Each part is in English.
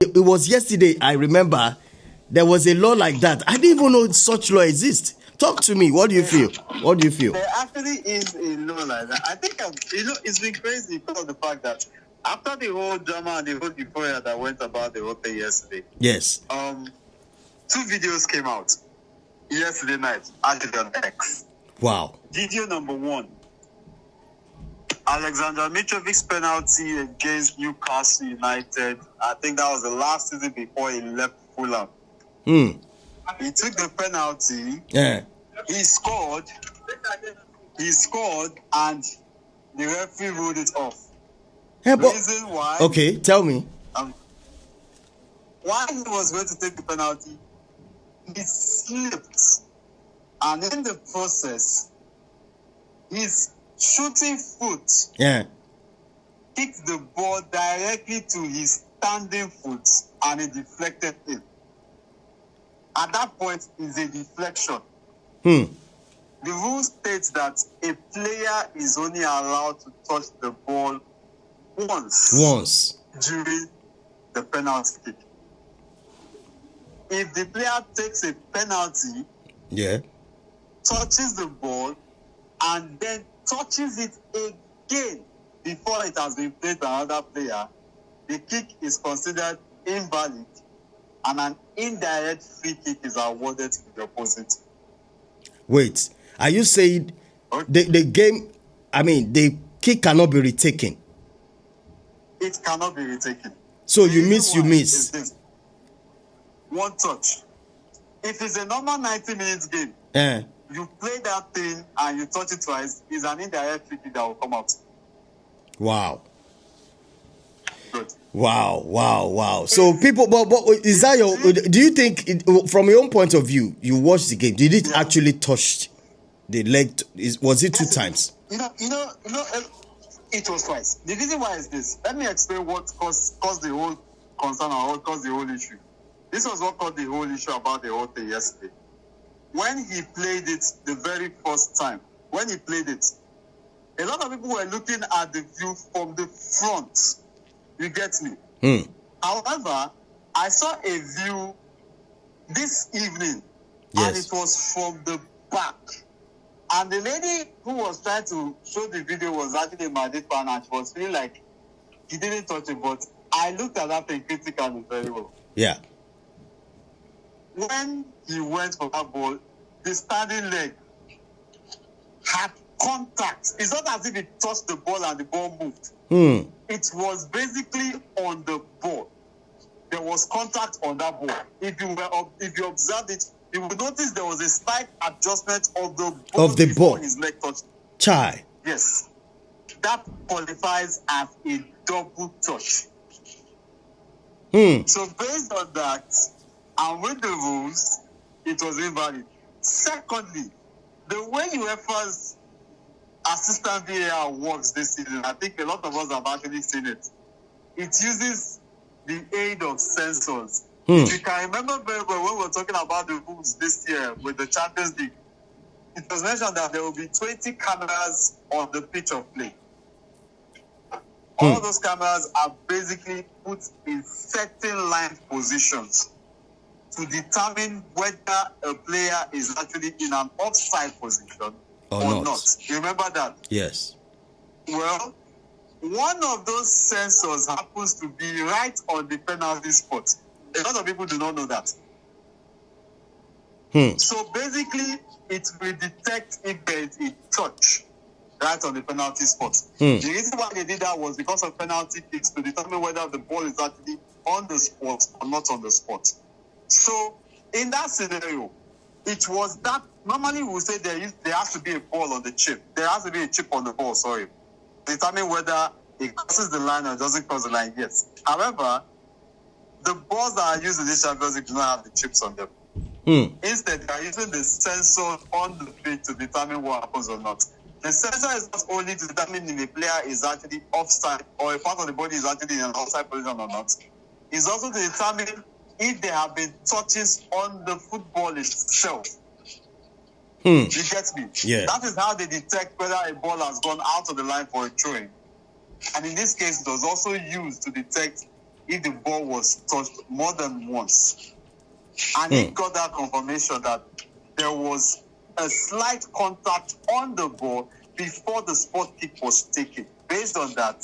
It was yesterday, I remember, there was a law like that. I didn't even know such law exists. Talk to me. What do you feel? What do you feel? There actually is a law like that. I think, it's been crazy because of the fact that after the whole drama and the whole euphoria that went about the whole thing yesterday, Yes. 2 videos came out yesterday night, actually on X. Wow. Video number 1, Alexander Mitrovic's penalty against Newcastle United. I think that was the last season before he left Fulham. He took the penalty. Yeah. He scored, and the referee ruled it off. Hey, Reason why? Okay, tell me. Why he was going to take the penalty, he slipped, and in the process, his shooting foot kicked the ball directly to his standing foot, and it deflected him. At that point, it's a deflection. The rule states that a player is only allowed to touch the ball once during the penalty kick. If the player takes a penalty, touches the ball, and then touches it again before it has been played by another player, the kick is considered invalid, and an indirect free kick is awarded to the opposite. Wait, are you saying the game, the kick cannot be retaken? It cannot be retaken. So you miss. One touch. If it's a normal 90 minutes game, you play that thing and you touch it twice, it's an indirect free kick that will come out. Wow. Good. Wow. So people, but is that your? Do you think, from your own point of view, you watched the game? Did it actually touch the leg? Was it 2 times? You know, it was twice. The reason why is this. Let me explain what caused the whole concern or what caused the whole issue. This was what caused the whole issue about the whole thing yesterday. When he played it the very first time, a lot of people were looking at the view from the front. You get me? However, I saw a view this evening, and it was from the back. And the lady who was trying to show the video was actually a Madrid fan, and she was feeling like he didn't touch it, but I looked at that thing critically very well. Yeah. When he went for that ball, the standing leg had contact. It's not as if he touched the ball and the ball moved. It was basically on the ball. There was contact on that ball. If you observed it, you will notice there was a slight adjustment of the ball before his leg touched. Chai. Yes. That qualifies as a double touch. So based on that, and with the rules, it was invalid. Secondly, the way UEFA's assistant VAR works this season, I think a lot of us have actually seen it. It uses the aid of sensors. If you can remember very well when we were talking about the rules this year with the Champions League, it was mentioned that there will be 20 cameras on the pitch of play. All those cameras are basically put in certain line positions to determine whether a player is actually in an offside position or not. You remember that? Yes. Well, one of those sensors happens to be right on the penalty spot. A lot of people do not know that. So basically, it will detect if there is a touch right on the penalty spot. The reason why they did that was because of penalty kicks to determine whether the ball is actually on the spot or not on the spot. So in that scenario, it was that normally we say there has to be a ball on the chip. There has to be a chip on the ball, to determine whether it crosses the line or doesn't cross the line. Yes. However, the balls that are used in this Champions League do not have the chips on them. Instead, they are using the sensor on the pitch to determine what happens or not. The sensor is not only to determine if a player is actually offside or a part of the body is actually in an offside position or not. It's also to determine if there have been touches on the football itself. You get me? Yeah. That is how they detect whether a ball has gone out of the line for a throwing. And in this case, it was also used to detect if the ball was touched more than once. And he got that confirmation that there was a slight contact on the ball before the spot kick was taken. Based on that,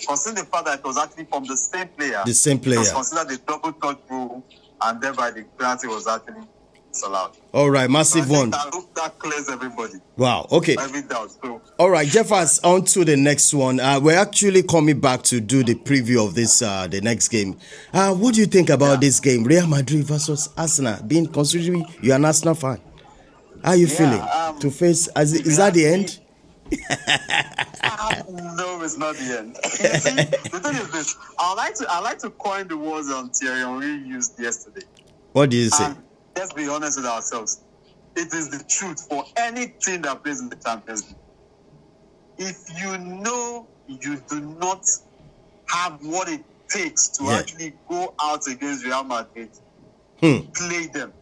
considering the fact that it was actually from the same player, it was considered a double touch rule, and thereby the penalty was actually allowed. All right, massive one. I hope that clears everybody. Wow, okay. Every doubt. So, all right, Jeffers, on to the next one. We're actually coming back to do the preview of this, the next game. What do you think about this game, Real Madrid versus Arsenal? Being considering you're an Arsenal fan, how are you feeling to face? Is that the end? No, it's not the end. You see, the thing is this: I like to coin the words on Thierry Henry used yesterday. What did you say? Let's be honest with ourselves. It is the truth for any team that plays in the Champions League. If you know you do not have what it takes to actually go out against Real Madrid, play them.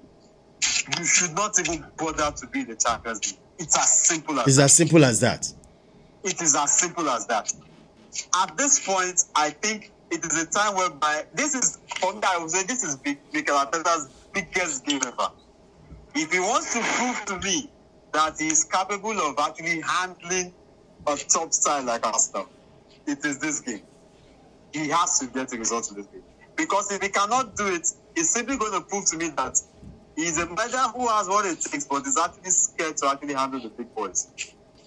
You should not even bother to be in the Champions League. It's as simple as as simple as that. It is as simple as that. At this point, I think it is a time whereby this is, for me, I would say this is Mikel Arteta's biggest game ever. If he wants to prove to me that he is capable of actually handling a top side like Arsenal, it is this game. He has to get a result in this game. Because if he cannot do it, he's simply going to prove to me that he's a manager who has what it takes, but is actually scared to actually handle the big boys.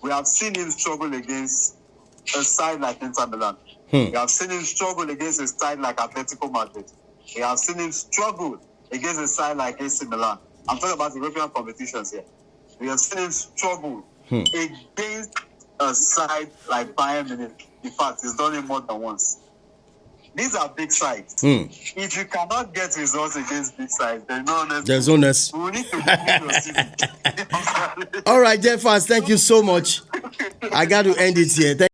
We have seen him struggle against a side like Inter Milan. We have seen him struggle against a side like Atletico Madrid. We have seen him struggle against a side like AC Milan. I'm talking about European competitions here. We have seen him struggle against a side like Bayern Munich. In fact, he's done it more than once. These are big sides. If you cannot get results against big sides, there's no necessity. We need to your CV. All right, Jeffers, thank you so much. I got to end it here. Thank